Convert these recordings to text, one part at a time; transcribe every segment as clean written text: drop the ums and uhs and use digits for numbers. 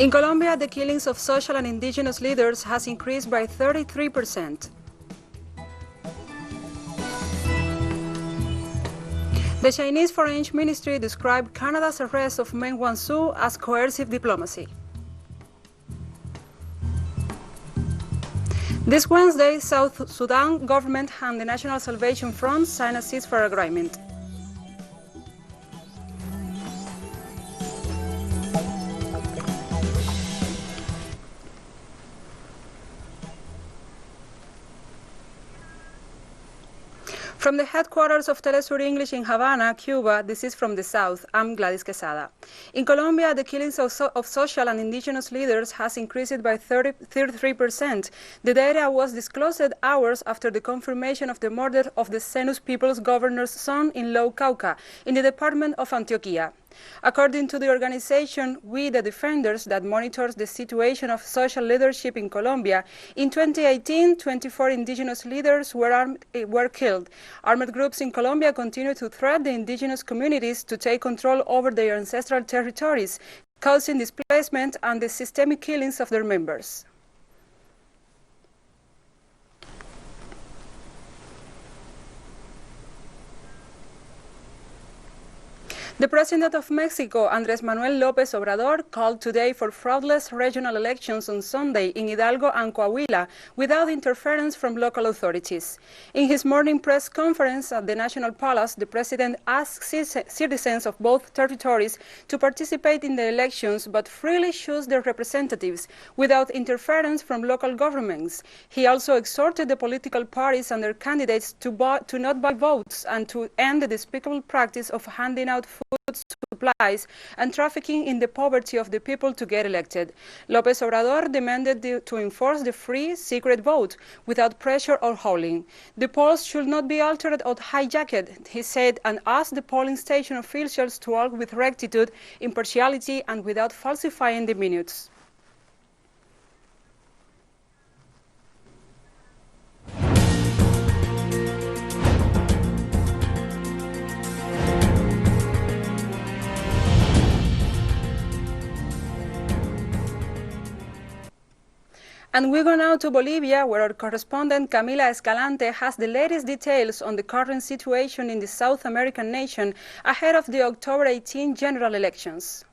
In Colombia, the killings of social and indigenous leaders has increased by 33%. The Chinese Foreign Ministry described Canada's arrest of Meng Wanzhou as coercive diplomacy. This Wednesday, South Sudan government and the National Salvation Front signed a ceasefire agreement. From the headquarters of TeleSUR English in Havana, Cuba, this is From the South. I'm Gladys Quesada. In Colombia, the killings of social and indigenous leaders has increased by 33%. The data was disclosed hours after the confirmation of the murder of the Zenus People's governor's son in Low Cauca, in the department of Antioquia. According to the organization We the Defenders, that monitors the situation of social leadership in Colombia, in 2018, 24 indigenous leaders were killed. Armed groups in Colombia continue to threaten the indigenous communities to take control over their ancestral territories, causing displacement and the systemic killings of their members. The President of Mexico, Andrés Manuel López Obrador, called today for fraudulent regional elections on Sunday in Hidalgo and Coahuila without interference from local authorities. In his morning press conference at the National Palace, the President asked citizens of both territories to participate in the elections but freely choose their representatives without interference from local governments. He also exhorted the political parties and their candidates to not buy votes and to end the despicable practice of handing out food supplies and trafficking in the poverty of the people to get elected. López Obrador demanded to enforce the free, secret vote without pressure or hauling. The polls should not be altered or hijacked, he said, and asked the polling station officials to act with rectitude, impartiality, and without falsifying the minutes. And we go now to Bolivia, where our correspondent Camila Escalante has the latest details on the current situation in the South American nation ahead of the October 18 general elections.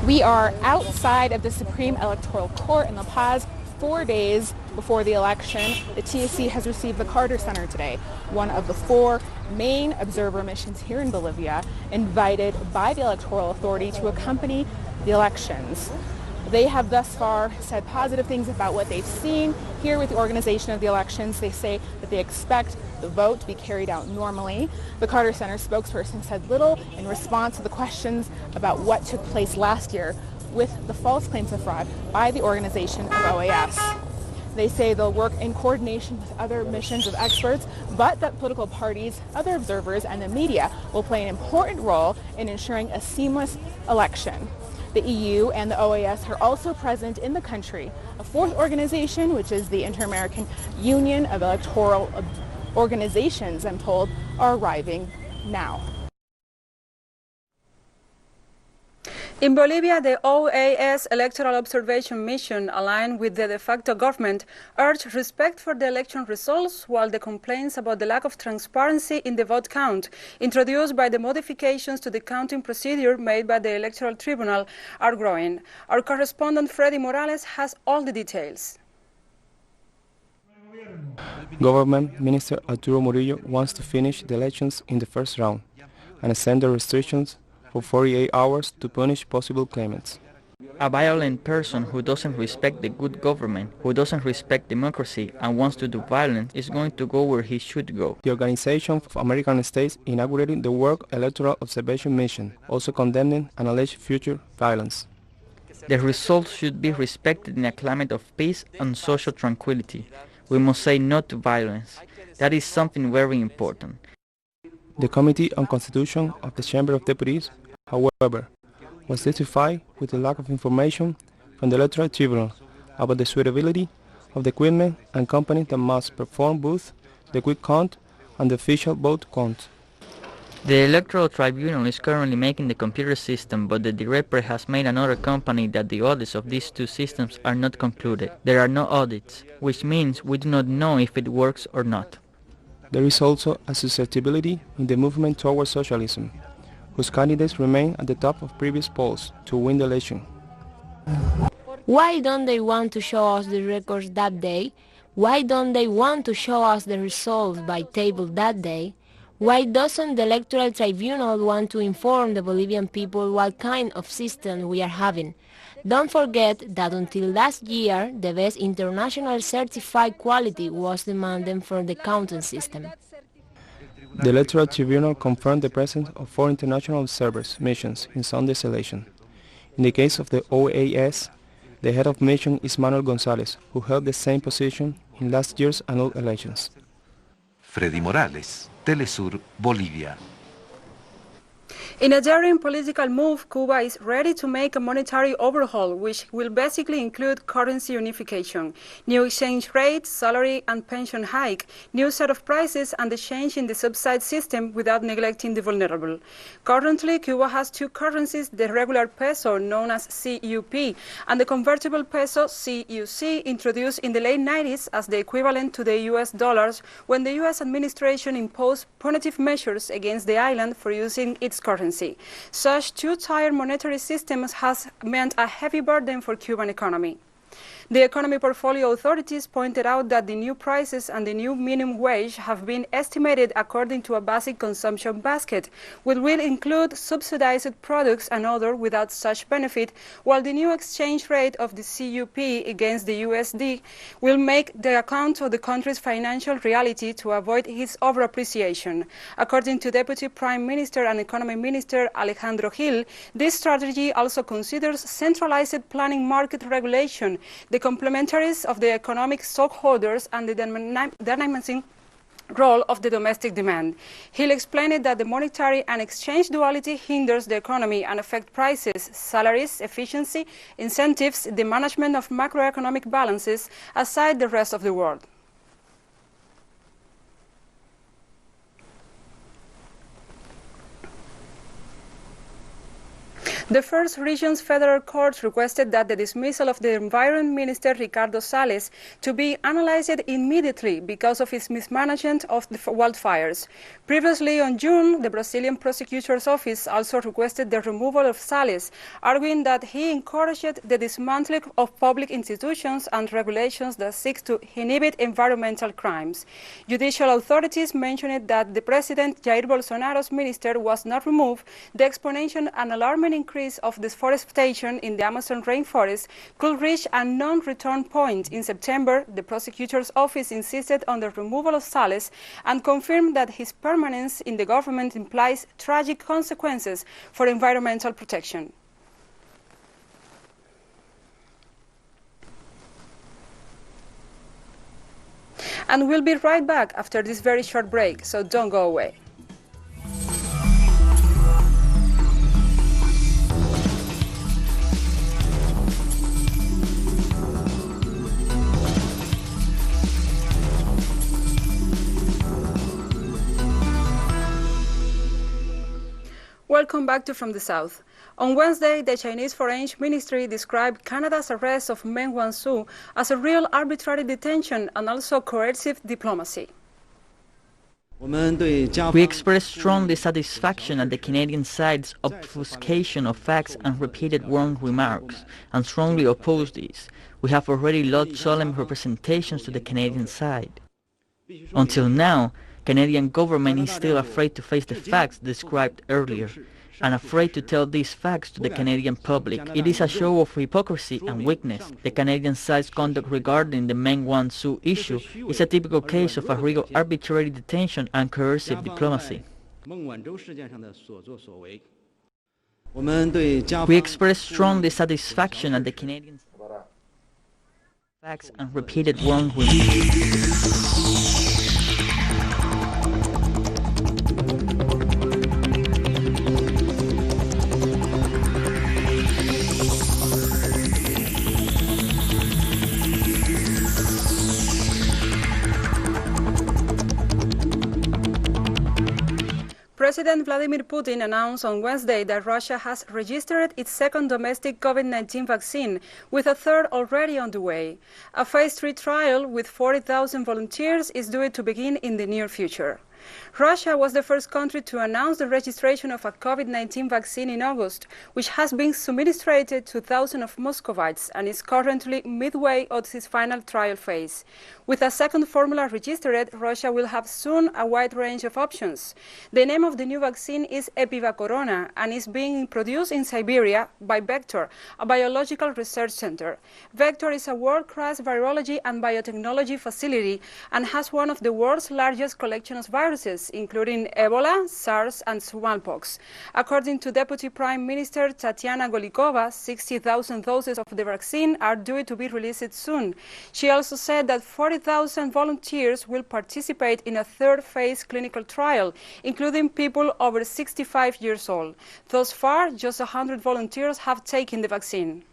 We are outside of the Supreme Electoral Court in La Paz 4 days before the election. The TSC has received the Carter Center today, one of the 4 main observer missions here in Bolivia, invited by the Electoral Authority to accompany the elections. They have thus far said positive things about what they've seen here with the organization of the elections. They say that they expect the vote to be carried out normally. The Carter Center spokesperson said little in response to the questions about what took place last year with the false claims of fraud by the organization of OAS. They say they'll work in coordination with other missions of experts, but that political parties, other observers, and the media will play an important role in ensuring a seamless election. The EU and the OAS are also present in the country. A 4th organization, which is the Inter-American Union of Electoral Organizations, I'm told, are arriving now. In Bolivia, the OAS Electoral Observation Mission, aligned with the de facto government, urged respect for the election results, while the complaints about the lack of transparency in the vote count, introduced by the modifications to the counting procedure made by the Electoral Tribunal, are growing. Our correspondent Freddy Morales has all the details. Government Minister Arturo Murillo wants to finish the elections in the first round and extend the restrictions for 48 hours to punish possible claimants. A violent person who doesn't respect the good government, who doesn't respect democracy and wants to do violence is going to go where he should go. The Organization of American States inaugurated the World Electoral Observation Mission, also condemning an alleged future violence. The results should be respected in a climate of peace and social tranquility. We must say no to violence. That is something very important. The Committee on Constitution of the Chamber of Deputies, however, was satisfied with the lack of information from the Electoral Tribunal about the suitability of the equipment and companies that must perform both the quick count and the official vote count. The Electoral Tribunal is currently making the computer system, but the director has made another company that the audits of these two systems are not concluded. There are no audits, which means we do not know if it works or not. There is also a susceptibility in the movement towards socialism, whose candidates remain at the top of previous polls to win the election. Why don't they want to show us the records that day? Why don't they want to show us the results by table that day? Why doesn't the Electoral Tribunal want to inform the Bolivian people what kind of system we are having? Don't forget that until last year, the best international certified quality was demanded for the counting system. The Electoral Tribunal confirmed the presence of 4 international observers missions in Sunday's election. In the case of the N.A.S, the head of mission is Manuel González, who held the same position in last year's annual elections. Freddy Morales, TeleSUR, Bolivia. In a daring political move, Cuba is ready to make a monetary overhaul, which will basically include currency unification, new exchange rate, salary and pension hike, new set of prices, and the change in the subsidy system without neglecting the vulnerable. Currently, Cuba has 2 currencies, the regular peso, known as CUP, and the convertible peso, CUC, introduced in the late 90s as the equivalent to the US dollars when the US administration imposed punitive measures against the island for using its currency. Such 2-tier monetary systems has meant a heavy burden for Cuban economy. The economy portfolio authorities pointed out that the new prices and the new minimum wage have been estimated according to a basic consumption basket, which will include subsidized products and other without such benefit, while the new exchange rate of the CUP against the USD will make the account of the country's financial reality to avoid its over-appreciation. According to Deputy Prime Minister and Economy Minister Alejandro Gil, this strategy also considers centralized planning market regulation, the complementaries of the economic stockholders, and the dynamizing role of the domestic demand. He'll explain that the monetary and exchange duality hinders the economy and affects prices, salaries, efficiency, incentives, the management of macroeconomic balances, aside the rest of the world. The first region's federal court requested that the dismissal of the Environment Minister Ricardo Salles to be analyzed immediately because of his mismanagement of the wildfires. Previously, on June, the Brazilian prosecutor's office also requested the removal of Salles, arguing that he encouraged the dismantling of public institutions and regulations that seek to inhibit environmental crimes. Judicial authorities mentioned that the President Jair Bolsonaro's minister was not removed. The exponential and alarming increase of deforestation in the Amazon rainforest could reach a non-return point. In September, the prosecutor's office insisted on the removal of Salles and confirmed that his permanence in the government implies tragic consequences for environmental protection. And we'll be right back after this very short break, so don't go away. Welcome back to From the South. On Wednesday, the Chinese Foreign Ministry described Canada's arrest of Meng Wanzhou as a real arbitrary detention and also coercive diplomacy. We express strong dissatisfaction at the Canadian side's obfuscation of facts and repeated wrong remarks, and strongly oppose these. We have already lodged solemn representations to the Canadian side. Until now, Canadian government is still afraid to face the facts described earlier, and afraid to tell these facts to the Canadian public. It is a show of hypocrisy and weakness. The Canadian side's conduct regarding the Meng Wanzhou issue is a typical case of a real arbitrary detention and coercive diplomacy. We express strong dissatisfaction at the Canadian facts and repeated wrong remarks. President Vladimir Putin announced on Wednesday that Russia has registered its second domestic COVID-19 vaccine, with a third already on the way. A phase 3 trial with 40,000 volunteers is due to begin in the near future. Russia was the first country to announce the registration of a COVID-19 vaccine in August, which has been administered to thousands of Muscovites and is currently midway of its final trial phase. With a second formula registered, Russia will have soon a wide range of options. The name of the new vaccine is Corona and is being produced in Siberia by Vector, a biological research center. Vector is a world-class virology and biotechnology facility and has one of the world's largest collections of viruses, including Ebola, SARS, and smallpox. According to Deputy Prime Minister Tatiana Golikova, 60,000 doses of the vaccine are due to be released soon. She also said that 40,000 volunteers will participate in a third phase clinical trial, including people over 65 years old. Thus far, just 100 volunteers have taken the vaccine.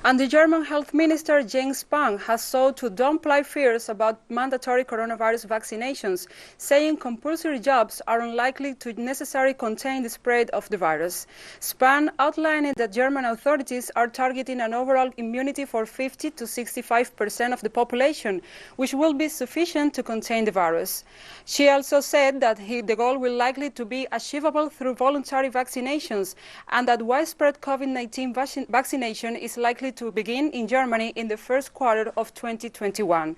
And the German health minister, Jens Spahn, has sought to downplay fears about mandatory coronavirus vaccinations, saying compulsory jobs are unlikely to necessarily contain the spread of the virus. Spahn outlined that German authorities are targeting an overall immunity for 50 to 65% of the population, which will be sufficient to contain the virus. She also said that the goal will likely to be achievable through voluntary vaccinations, and that widespread COVID-19 vaccination is likely to begin in Germany in the first quarter of 2021.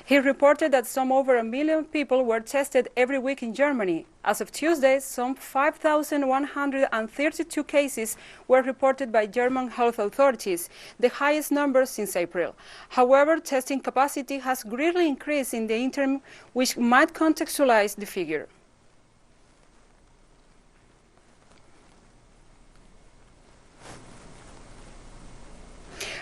He reported that some over 1 million people were tested every week in Germany. As of Tuesday, some 5,132 cases were reported by German health authorities, the highest number since April. However, testing capacity has greatly increased in the interim, which might contextualize the figure.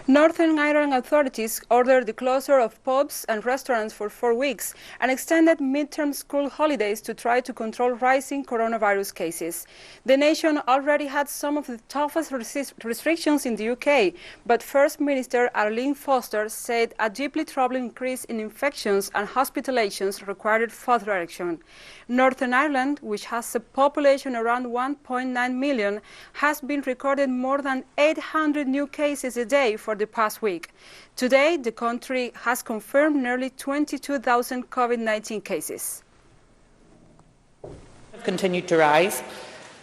Northern Ireland authorities ordered the closure of pubs and restaurants for 4 weeks and extended midterm school holidays to try to control rising coronavirus cases. The nation already had some of the toughest restrictions in the UK, but First Minister Arlene Foster said a deeply troubling increase in infections and hospitalizations required further action. Northern Ireland, which has a population around 1.9 million, has been recorded more than 800 new cases a day for the past week. Today, the country has confirmed nearly 22,000 COVID-19 cases. Have continued to rise.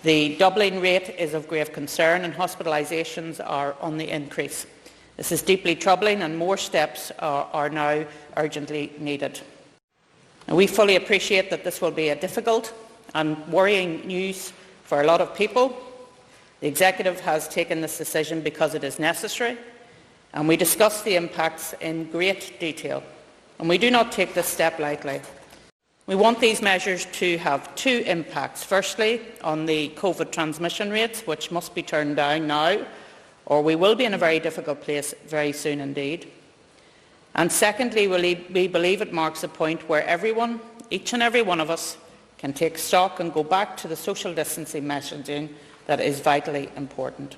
The doubling rate is of grave concern and hospitalisations are on the increase. This is deeply troubling and more steps are now urgently needed. And we fully appreciate that this will be a difficult and worrying news for a lot of people. The Executive has taken this decision because it is necessary, and we discussed the impacts in great detail, and we do not take this step lightly. We want these measures to have two impacts. Firstly, on the COVID transmission rates, which must be turned down now, or we will be in a very difficult place very soon indeed. And secondly, we believe it marks a point where everyone, each and every one of us, can take stock and go back to the social distancing messaging that is vitally important.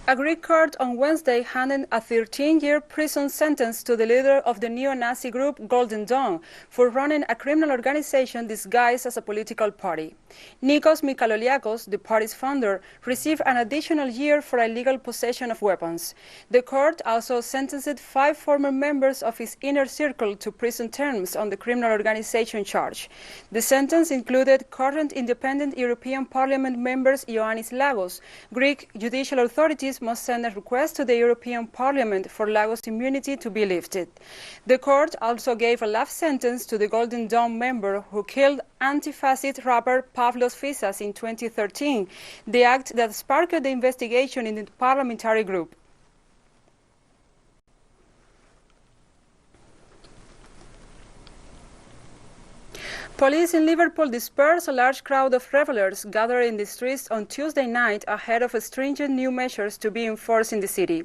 A Greek court on Wednesday handed a 13-year prison sentence to the leader of the neo-Nazi group Golden Dawn for running a criminal organization disguised as a political party. Nikos Mikaloliakos, the party's founder, received an additional year for illegal possession of weapons. The court also sentenced 5 former members of his inner circle to prison terms on the criminal organization charge. The sentence included current independent European Parliament members Ioannis Lagos. Greek judicial authorities must send a request to the European Parliament for Lagos immunity to be lifted. The court also gave a life sentence to the Golden Dawn member who killed anti-fascist rapper Pavlos Fyssas in 2013, the act that sparked the investigation in the parliamentary group. Police in Liverpool dispersed a large crowd of revelers gathered in the streets on Tuesday night ahead of stringent new measures to be enforced in the city.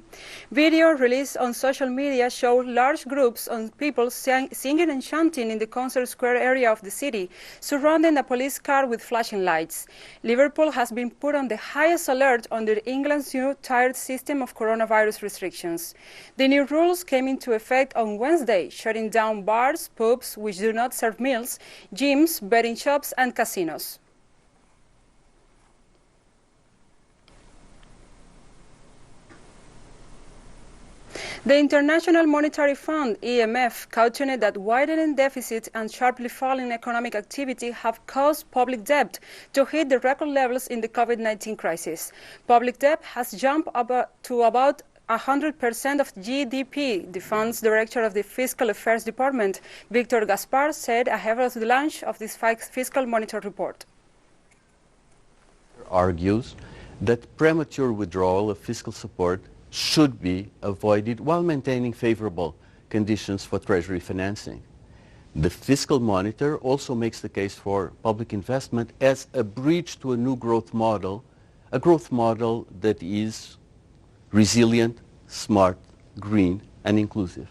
Video released on social media showed large groups of people singing and chanting in the concert square area of the city, surrounding a police car with flashing lights. Liverpool has been put on the highest alert under England's new tiered system of coronavirus restrictions. The new rules came into effect on Wednesday, shutting down bars, pubs which do not serve meals, gyms, betting shops and casinos. The International Monetary Fund, IMF, cautioned that widening deficits and sharply falling economic activity have caused public debt to hit the record levels in the COVID-19 crisis. Public debt has jumped to about 100% of GDP, the fund's director of the Fiscal Affairs Department, Victor Gaspar, said ahead of the launch of this fiscal monitor report. Argues that premature withdrawal of fiscal support should be avoided while maintaining favorable conditions for Treasury financing. The fiscal monitor also makes the case for public investment as a bridge to a new growth model, a growth model that is resilient, smart, green, and inclusive.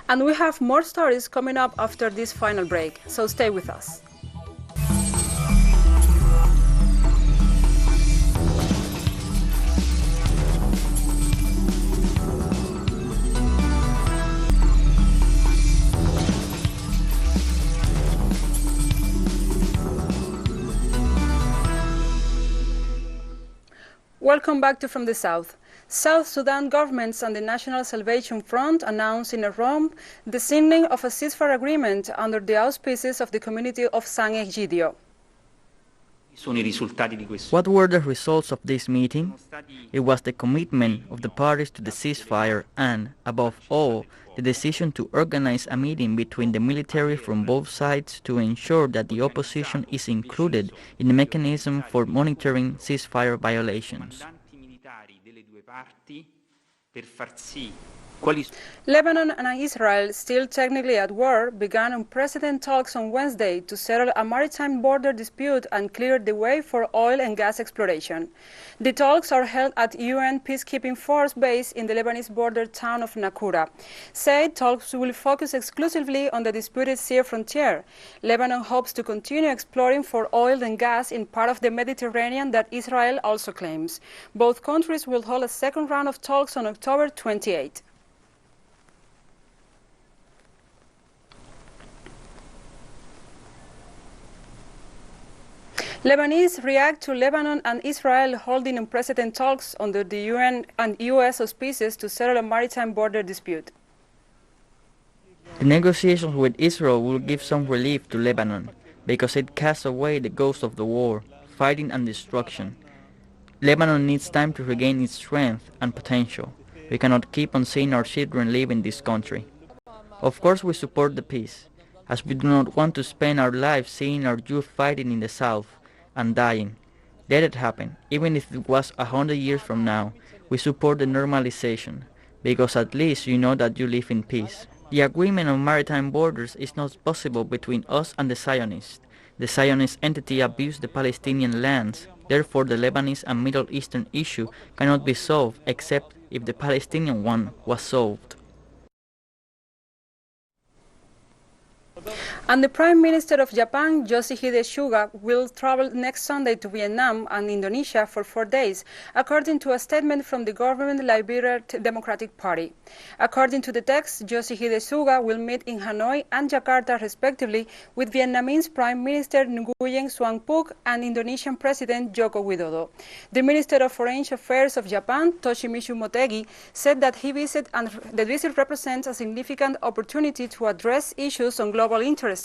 And we have more stories coming up after this final break, so stay with us. Welcome back to From the South. South Sudan governments and the National Salvation Front announced in Rome the signing of a ceasefire agreement under the auspices of the community of San Egidio. What were the results of this meeting? It was the commitment of the parties to the ceasefire and, above all, the decision to organize a meeting between the military from both sides to ensure that the opposition is included in the mechanism for monitoring ceasefire violations. Lebanon and Israel, still technically at war, began unprecedented talks on Wednesday to settle a maritime border dispute and clear the way for oil and gas exploration. The talks are held at UN peacekeeping force base in the Lebanese border town of Nakura. Said talks will focus exclusively on the disputed sea frontier. Lebanon hopes to continue exploring for oil and gas in part of the Mediterranean that Israel also claims. Both countries will hold a second round of talks on October 28. Lebanese react to Lebanon and Israel holding unprecedented talks under the UN and US auspices to settle a maritime border dispute. The negotiations with Israel will give some relief to Lebanon because it casts away the ghost of the war, fighting and destruction. Lebanon needs time to regain its strength and potential. We cannot keep on seeing our children live in this country. Of course we support the peace, as we do not want to spend our lives seeing our youth fighting in the south and dying. Let it happen, even if it was 100 years from now. We support the normalization, because at least you know that you live in peace. The agreement on maritime borders is not possible between us and the Zionists. The Zionist entity abused the Palestinian lands. Therefore, the Lebanese and Middle Eastern issue cannot be solved except if the Palestinian one was solved. And the Prime Minister of Japan, Yoshihide Suga, will travel next Sunday to Vietnam and Indonesia for 4 days, according to a statement from the government Liberal Democratic Party. According to the text, Yoshihide Suga will meet in Hanoi and Jakarta, respectively, with Vietnamese Prime Minister Nguyen Xuan Phuc and Indonesian President Joko Widodo. The Minister of Foreign Affairs of Japan, Toshimitsu Motegi, said that the visit represents a significant opportunity to address issues on global interest,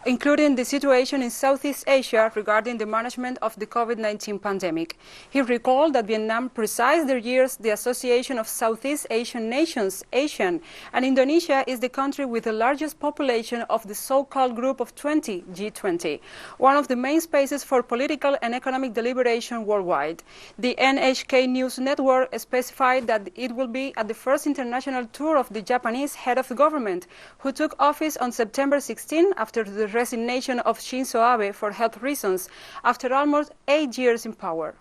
including the situation in Southeast Asia regarding the management of the COVID-19 pandemic. He recalled that Vietnam precised their years the Association of Southeast Asian Nations, ASEAN, and Indonesia is the country with the largest population of the so-called Group of 20, G20, one of the main spaces for political and economic deliberation worldwide. The NHK News Network specified that it will be at the first international tour of the Japanese head of the government, who took office on September 16 after the resignation of Shinzo Abe for health reasons after almost 8 years in power.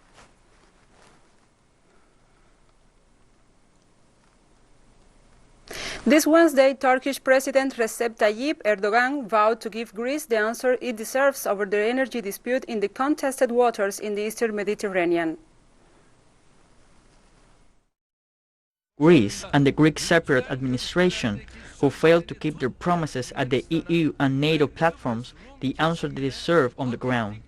This Wednesday, Turkish President Recep Tayyip Erdogan vowed to give Greece the answer it deserves over the energy dispute in the contested waters in the Eastern Mediterranean. Greece and the Greek Cypriot administration, who failed to keep their promises at the EU and NATO platforms, the answer they deserve on the ground.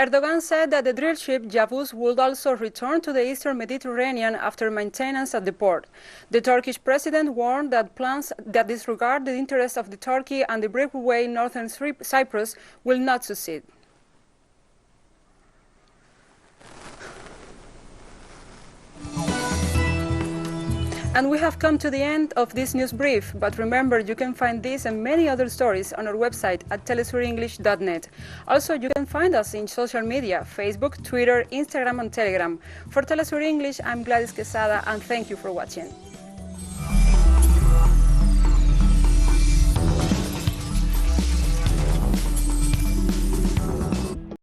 Erdogan said that the drill ship Yavuz would also return to the Eastern Mediterranean after maintenance at the port. The Turkish president warned that plans that disregard the interests of the Turkey and the breakaway northern Cyprus will not succeed. And we have come to the end of this news brief, but remember you can find this and many other stories on our website at telesurenglish.net. Also, you can find us in social media, Facebook, Twitter, Instagram and Telegram. For TeleSUR English, I'm Gladys Quesada and thank you for watching.